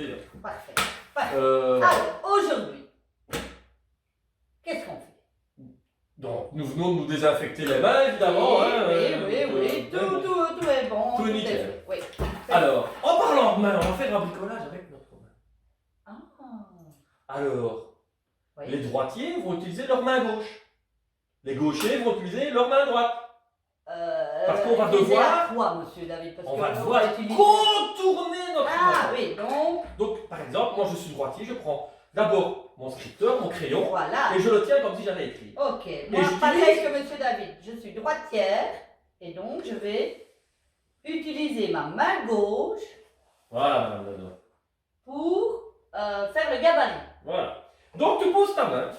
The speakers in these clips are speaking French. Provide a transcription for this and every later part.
désaffecté. Là. Parfait. Parfait. Euh, Alors, aujourd'hui, qu'est-ce qu'on fait? donc, nous venons de nous désinfecter les mains, évidemment. Oui, hein, oui. Tout est bon. Tout est est nickel. fait. Oui. Alors, en parlant de mains, on va faire un bricolage avec notre main. Ah. Alors, Oui. les droitiers vont utiliser leur main gauche. Les gauchers vont utiliser leur main droite. Parce qu'on va utiliser devoir- à quoi, monsieur David? Parce On que va on devoir utiliser- contourner notre Ah main. oui, donc, Donc, par exemple, moi je suis droitier, je prends d'abord mon scripteur, mon crayon, voilà. et je le tiens comme si j'allais écrire. Ok, moi j'utilise- pareil que monsieur David, je suis droitière et donc je vais utiliser ma main gauche Voilà, madame Nana. pour faire le gabarit. Voilà. Donc, tu poses ta main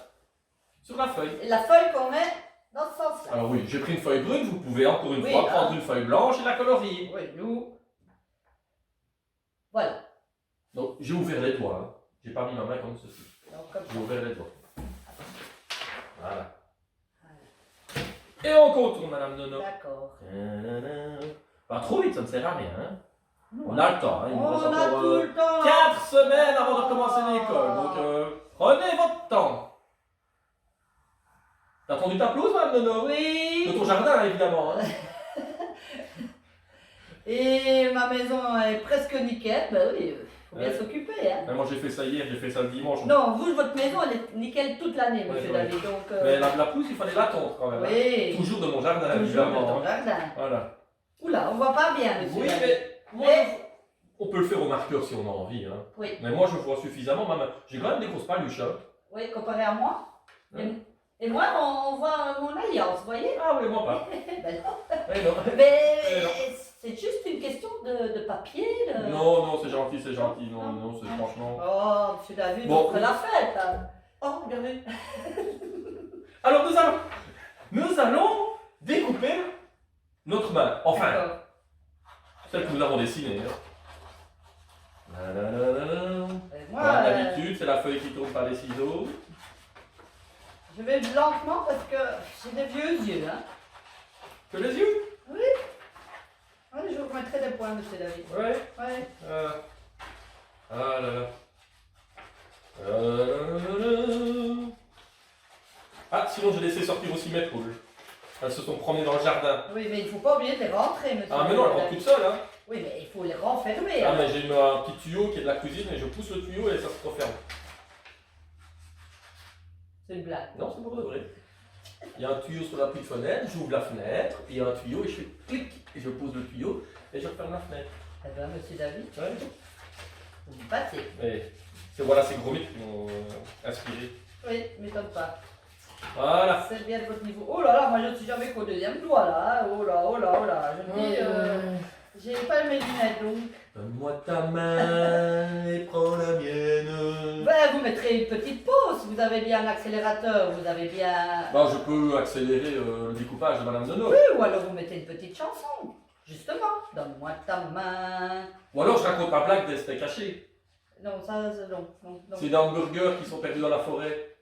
sur la feuille. Et la feuille qu'on met dans ce sens-là. Alors oui, j'ai pris une feuille brune, vous pouvez encore une Oui, fois hein. prendre une feuille blanche et la colorier. Oui, nous. Voilà. Donc, j'ai ouvert les doigts. Hein. J'ai pas mis ma main comme ceci. Donc, comme ça. J'ai ouvert les doigts. Voilà. Et on contourne, madame Nono. D'accord. Pas trop vite, ça ne sert à rien. Hein. Nous, On a le temps. Hein. Il nous on reste a encore tout le temps. 4 semaines avant de recommencer l'école. Donc, prenez votre temps. T'as entendu ta pelouse, madame Nono? De Oui. ton jardin, évidemment. Hein. Et ma maison est presque nickel. Ben oui, faut bien Ouais. s'occuper. Hein. Mais moi, j'ai fait ça hier, j'ai fait ça le dimanche. Non, vous, votre maison, elle est nickel toute l'année, monsieur Ouais. David. Donc, Mais la pelouse, il fallait la tondre quand même. Hein. oui. Toujours de mon jardin, Toujours évidemment. dans ton Hein. jardin. Voilà. Oula, on voit pas bien, monsieur. Oui, David. mais moi, Mais- on peut le faire au marqueur si on a envie. Hein. Oui. Mais moi, je vois suffisamment ma main. J'ai quand même des grosses paluches. Hein. Oui, comparé à moi. Ouais. Et moi, on voit mon alliance, vous voyez? Ah oui, moi pas. Ben non. Eh non. Mais non. c'est juste une question de papier. De... Non, non, c'est gentil, c'est gentil. Non, Non. non, c'est franchement. Oh, monsieur David, Bon. on ferait la fête. Hein. Oh, regardez. Alors, nous allons découper notre main. Enfin, D'accord. celle que nous avons dessinée. Hein. Et moi, Comme d'habitude, c'est la feuille qui tourne par les ciseaux. je vais lentement parce que j'ai des vieux yeux. Hein. Que les yeux? Oui, je vous remettrai des points, monsieur David. Ouais. Ouais. Ah là là. Ah, sinon j'ai laissé sortir aussi mes poules. Elles se sont promenées dans le jardin. Oui, mais il ne faut pas oublier de les rentrer, monsieur Ah mais non, elles rentrent David. toutes seules. Hein. Oui, mais il faut les renfermer. Ah hein. mais j'ai un petit tuyau qui est de la cuisine et je pousse le tuyau et ça se referme. C'est une blague. Non, c'est pour de vrai. Il y a un tuyau sur la petite fenêtre, j'ouvre la fenêtre, et il y a un tuyau et je fais clic, et je pose le tuyau et je referme la fenêtre. Eh bien, monsieur David, Ouais. vous me battez. Et voilà ces gros mythes qui m'ont inspiré. Oui, m'étonne pas. Voilà. C'est bien de votre niveau. Oh là là, moi je ne suis jamais qu'au deuxième doigt là. Hein. Oh là, oh là, oh là. Je me dis, j'ai pas mes lunettes donc. Donne-moi ta main et prends la mienne. Ben, vous mettrez une petite pause. Vous avez bien un accélérateur, vous avez bien. Bah, je peux accélérer le découpage de Madame Nono. Oui, ou alors vous mettez une petite chanson. Justement. Donne-moi ta main. Ou alors je raconte ma blague des steaks hachés. Non, ça, c'est non. Non, non. C'est des hamburgers qui sont perdus dans la forêt.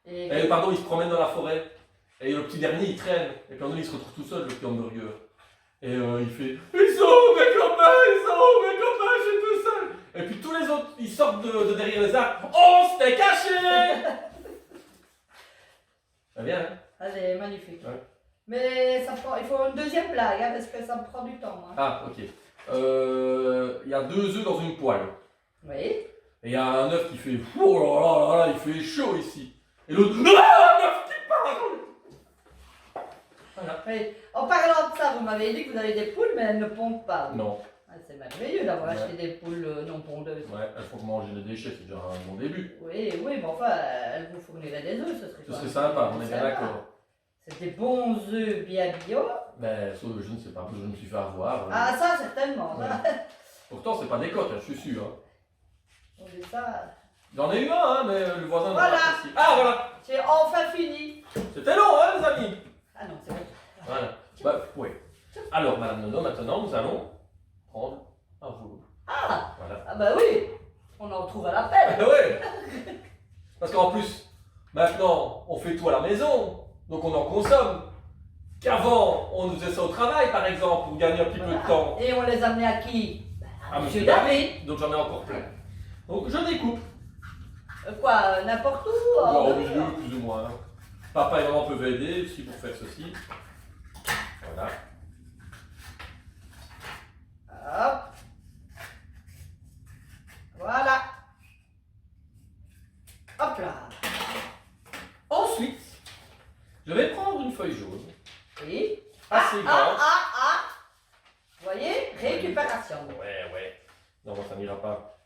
Et- Pardon, ils se promènent dans la forêt. Et le petit dernier, il traîne. Et puis un moment, il se retrouve tout seul, le petit hamburger. Et il fait ils sont où mes copains? Ils sont où mes copains? Je suis tout seul. Et puis tous les autres, ils sortent de derrière les arbres. Oh, c'était caché. Ça vient, hein? Elle est magnifique. Ouais. Mais ça prend, il faut une deuxième blague, hein, parce que ça me prend du temps. Hein. Ah, ok. Il y a 2 œufs dans une poêle. Oui. Et il y a un œuf qui fait oh là là là là, il fait chaud ici. Et l'autre ah, un œuf qui part. Voilà. Oui. En parlant de ça, vous m'avez dit que vous avez des poules, mais elles ne pondent pas. Non, Ah, c'est merveilleux d'avoir Ouais. acheté des poules non pondeuses. ouais, elles font manger des déchets, c'est déjà un bon début. Oui, oui, mais enfin, elles vous fourniraient des œufs, ce serait Ce quand serait même sympa, on est bien sympa. d'accord. C'est des bons œufs bien bio. Mais ça, je ne sais pas, je me suis fait avoir. Ah, ça, certainement. Ouais. Ça. Pourtant, c'est pas des coques, hein, je suis sûr. Hein. On dit ça. J'en ai eu un, hein, mais le voisin n'a Voilà. pas apprécié. Ah, voilà. J'ai enfin fini. C'était long, hein, les amis. Ah non, c'est vrai. Voilà. Bah, oui. Alors, Madame Nono, maintenant, nous allons prendre un rouleau. Ah, Voilà. ah bah oui, on en trouve à la peine. Ah ouais. Parce qu'en plus, maintenant, on fait tout à la maison, donc on en consomme. Qu'avant, on nous faisait ça au travail, par exemple, pour gagner un petit peu de temps. Et on les amenait à qui? À Monsieur David. Donc j'en ai encore plein. Donc je découpe. Quoi, n'importe où Au en milieu, plus ou moins. Hein. Papa et maman peuvent aider aussi pour faire ceci. Voilà. Hop. Voilà. Hop là. Ensuite, je vais prendre une feuille jaune, Oui. assez grande. Vous voyez? Récupération. Ouais. Non, ça n'ira pas.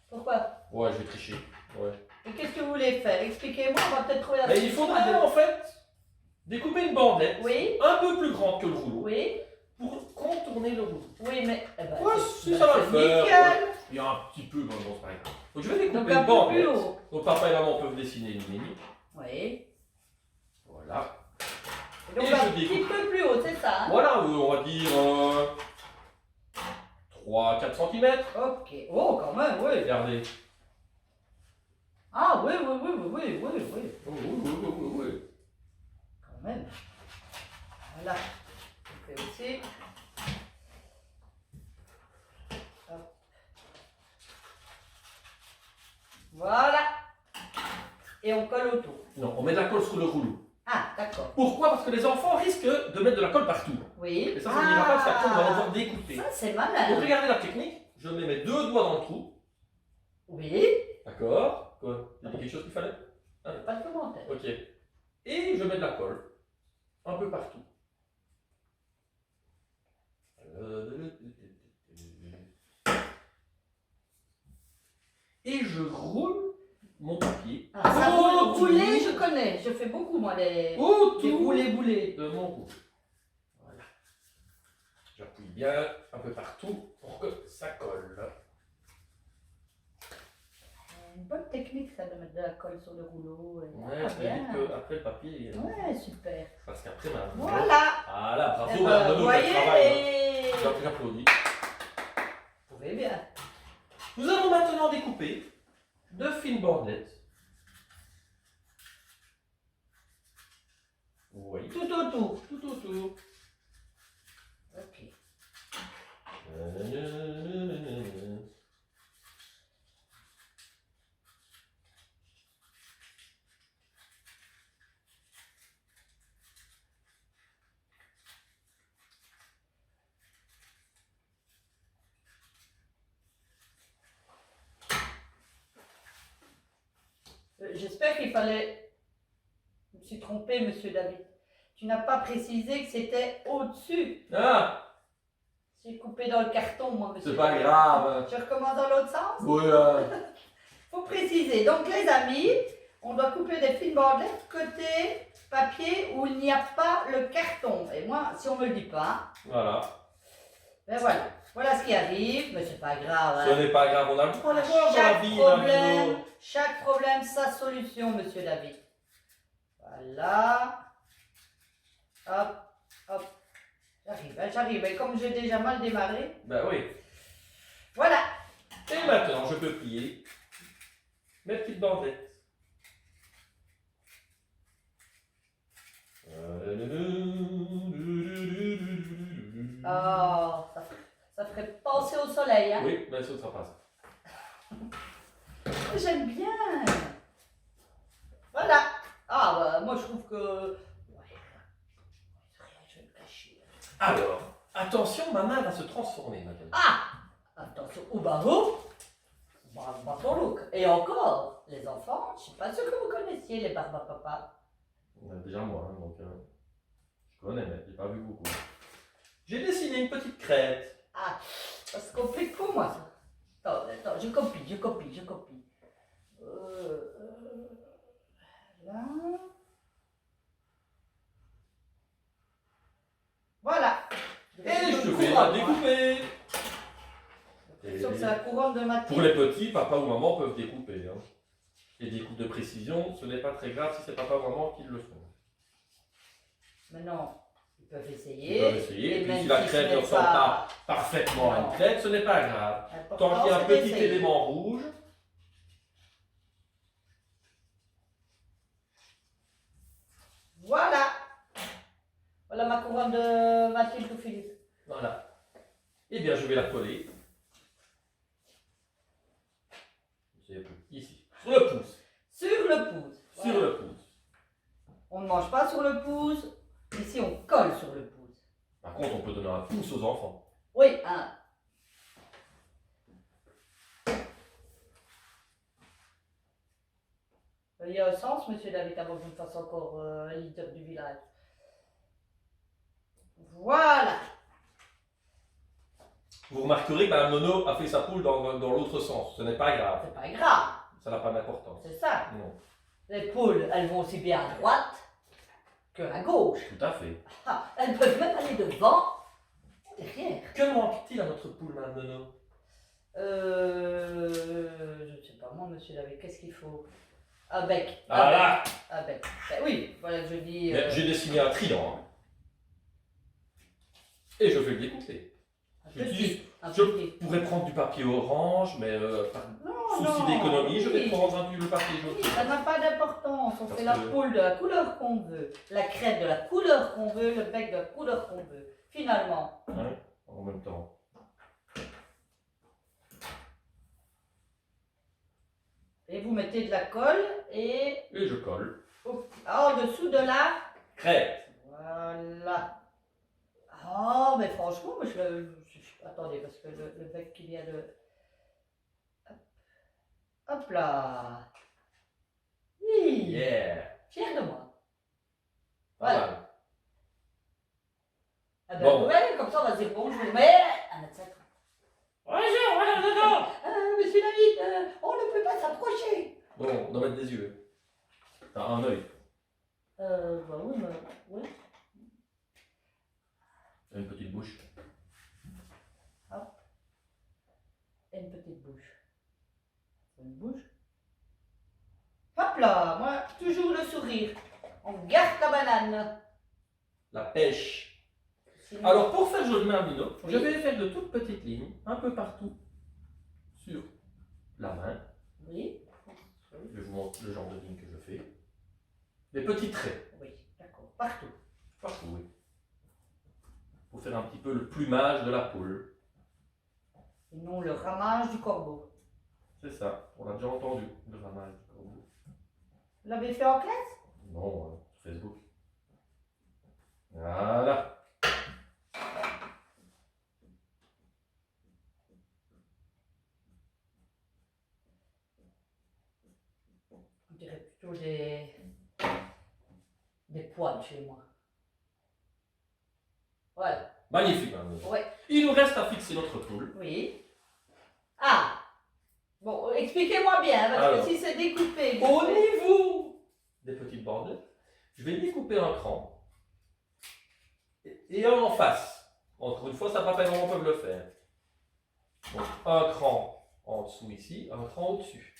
Pourquoi? Ouais, je vais tricher. Ouais. Et qu'est-ce que vous voulez faire? Expliquez-moi, on va peut-être trouver la Mais il faudrait en fait découper une bandelette Oui. un peu plus grande que le rouleau Oui. pour contourner le rouleau. Oui, mais. Eh ben, Ouais, c'est- si ça va le c'est faire. nickel. Ouais. Il y a un petit peu, mais bon, c'est pas grave. Donc je vais découper Donc une un peu plus bandelette. haut. Donc papa et maman peuvent dessiner une ligne. Oui. Voilà. Donc Et un je petit découpe. peu plus haut, c'est ça? Hein? Voilà, on va dire 3-4 cm. Ok. Oh, quand même, oui. Regardez. Ah, oui. Oui. Quand même. Voilà. On fait aussi. Hop. Voilà. Et on colle autour. Non, on met de la colle sur le rouleau. Ah, d'accord. Pourquoi? Parce que les enfants risquent de mettre de la colle partout. Oui. Et ça n'ira pas parce qu'après on va devoir découper. Ça, c'est Donc malin. regardez la technique. Je mets mes 2 doigts dans le trou. Oui. D'accord? Quoi? Il y a quelque chose qu'il fallait? Pas de commentaire. Ok. Et je mets de la colle. Un peu partout. Et je roule mon papier. Ah, ça autour rouler, je connais. Je fais beaucoup, moi, les autour boulets. de mon rouleau. Voilà. J'appuie bien un peu partout pour que ça colle. Une bonne technique, ça, de mettre de la colle sur le rouleau. Ouais, Ah, ça bien. évite qu'après le papier. Ouais, super. Parce qu'après, bah, Voilà. Voilà, bravo, Eh ben, Bernardo, vous quel travail. voyez, J'applaudis. vous pouvez bien. Nous allons maintenant découper 2 fines bandelettes. Vous voyez, Tout autour. tout autour. Ok. J'espère qu'il fallait. Je me suis trompée, monsieur David. Tu n'as pas précisé que c'était au-dessus. Ah, J'ai coupé dans le carton, moi, monsieur. c'est pas David. grave. Je recommence dans l'autre sens. Ouais. Faut préciser. Donc, les amis, on doit couper des fines bandelettes côté papier où il n'y a pas le carton. Et moi, si on me le dit pas, Voilà. ben voilà. Voilà ce qui arrive, mais c'est pas grave. Ce Hein. n'est pas grave, on a le droit d'avoir dans la vie. Chaque problème, sa solution, monsieur David. Voilà. Hop, hop. J'arrive. Et comme j'ai déjà mal démarré, Ben oui. voilà. Et maintenant, je peux plier mes petites bandelettes. Oh, ça ferait penser au soleil, hein. Oui, mais ce ne sera pas ça. J'aime bien. Voilà. Ah, bah, moi je trouve que. Ouais. Je vais me cacher. Alors, attention, ma main va se transformer maintenant. Ah! Attention, au barreau. Bravo ton look. Et encore, les enfants, je ne suis pas sûre que vous connaissiez les Barbapapa. Déjà moi, hein, donc je connais, mais je n'ai pas vu beaucoup. J'ai dessiné une petite crête. Ah, ça se complique pour moi, ça. Attends, je copie. Là. Voilà. Et je vais la découper. Sauf que c'est la couronne de ma Pour les petits, papa ou maman peuvent découper. Hein. Et des coupes de précision, ce n'est pas très grave si c'est papa ou maman qui le font. Maintenant, ils peuvent essayer. Ils peuvent essayer. Et puis même si la ce crête ne n'est ressemble pas parfaitement à une crête, ce n'est pas grave. important, Tant qu'il y a un c'est petit d'essayer. élément rouge, Voilà. Voilà ma couronne de Mathilde ou Philippe. voilà. Eh bien, je vais la coller. C'est ici. Sur le pouce. Sur le pouce. Sur Voilà. le pouce. On ne mange pas sur le pouce. Ici, on colle sur le pouce. Par contre, on peut donner un pouce aux enfants. Oui, hein. Il y a un sens, monsieur David, avant que je me fasse encore leader du village. Voilà. Vous remarquerez que Mme Nono a fait sa poule dans l'autre sens. Ce n'est pas grave. C'est pas grave. Ça n'a pas d'importance. C'est ça. Non. Les poules, elles vont aussi bien à droite que à gauche. Tout à fait. Ah, elles peuvent même aller devant, derrière. Que manque-t-il à notre poule, Mme Nono? Je ne sais pas, moi, monsieur David, qu'est-ce qu'il faut? Un bec. Ah là! Un bec. Ben oui, voilà que je dis. Mais j'ai dessiné un triangle. Et je vais le découper. Un j'utilise- petit. Un je- petit. Je pourrais prendre du papier orange, mais par Non, souci non, d'économie, je vais oui. prendre le papier jaune. Oui, ça n'a pas d'importance. On Parce fait la que- poule de la couleur qu'on veut, la crête de la couleur qu'on veut, le bec de la couleur qu'on veut. Finalement. Ouais, en même temps. Et vous mettez de la colle et Et je colle. en dessous de la. Crête. Voilà. Oh, mais franchement, moi, attendez, parce que le bec qui vient de. Hop, hop là. Oui. Yeah. Fier de moi. Pas Voilà. mal. Ah ben, Bon. ouais, comme ça, on va dire bonjour. Mais. 1,50 m. Bonjour, Madame Nono. Monsieur David, on ne peut pas s'approcher. Bon, on doit mettre des yeux. T'as un œil. Bah oui, mais. Oui. Et une petite bouche. Et une petite bouche. Une bouche. Hop là, moi, toujours le sourire. On garde la banane. La pêche. Sinon- Alors, pour faire joliment un minot, Oui. je vais faire de toutes petites lignes, un peu partout, sur la main. Oui. Je vous montre le genre de ligne que je fais. Des petits traits, Oui, d'accord. Partout. partout, oui. Pour faire un petit peu le plumage de la poule. Et non le ramage du corbeau. C'est ça, on a déjà entendu, le ramage du corbeau. Vous l'avez fait en classe? Non, sur Facebook. Voilà. On dirait plutôt des poils chez moi. Voilà. Magnifique, madame. Ouais. Il nous reste à fixer notre poule. Oui. Ah. Bon, expliquez-moi bien, parce Alors. que si c'est découpé. Au niveau des petites bandelettes, je vais découper un cran et un en face. Encore une fois, ça va pas vraiment peuvent le faire. Donc un cran en dessous ici, un cran au-dessus,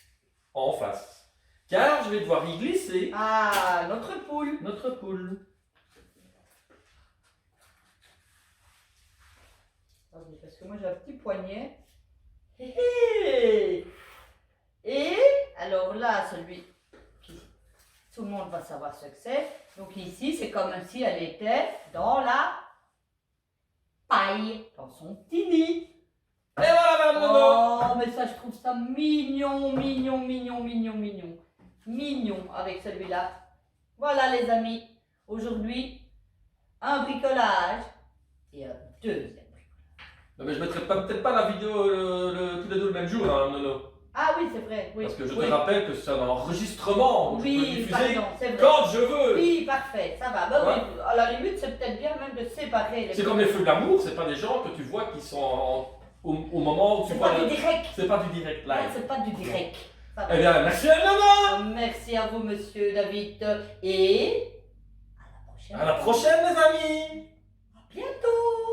en face. Car je vais devoir y glisser Ah, notre poule. notre poule. Attendez, parce que moi j'ai un petit poignet. Hé, hé. Et alors là, celui qui tout le monde va savoir ce que c'est. Donc ici, c'est comme si elle était dans la paille, dans son petit nid. Et voilà, madame Nono. Oh, mais ça, je trouve ça mignon, mignon, mignon, mignon, mignon. Mignon avec celui-là. Voilà les amis, aujourd'hui, un bricolage et un deuxième. Non, mais je mettrai peut-être pas la vidéo tous les deux le même jour, hein, Nono. Ah oui, c'est vrai, oui. Parce que je te oui. rappelle que c'est un enregistrement. Donc je peux le Oui, diffuser pardon, c'est vrai. quand je veux. Oui, parfait, ça va. Bah Ouais. oui, à la limite, c'est peut-être bien même de séparer les. C'est comme les feux de l'amour, c'est pas des gens que tu vois qui sont au moment où tu C'est vois. pas du direct. C'est pas du direct Non, live. c'est pas du direct. Ça va. Eh bien, merci à Nana. Merci à vous, monsieur David. Et à la prochaine. À la prochaine, les amis. À bientôt.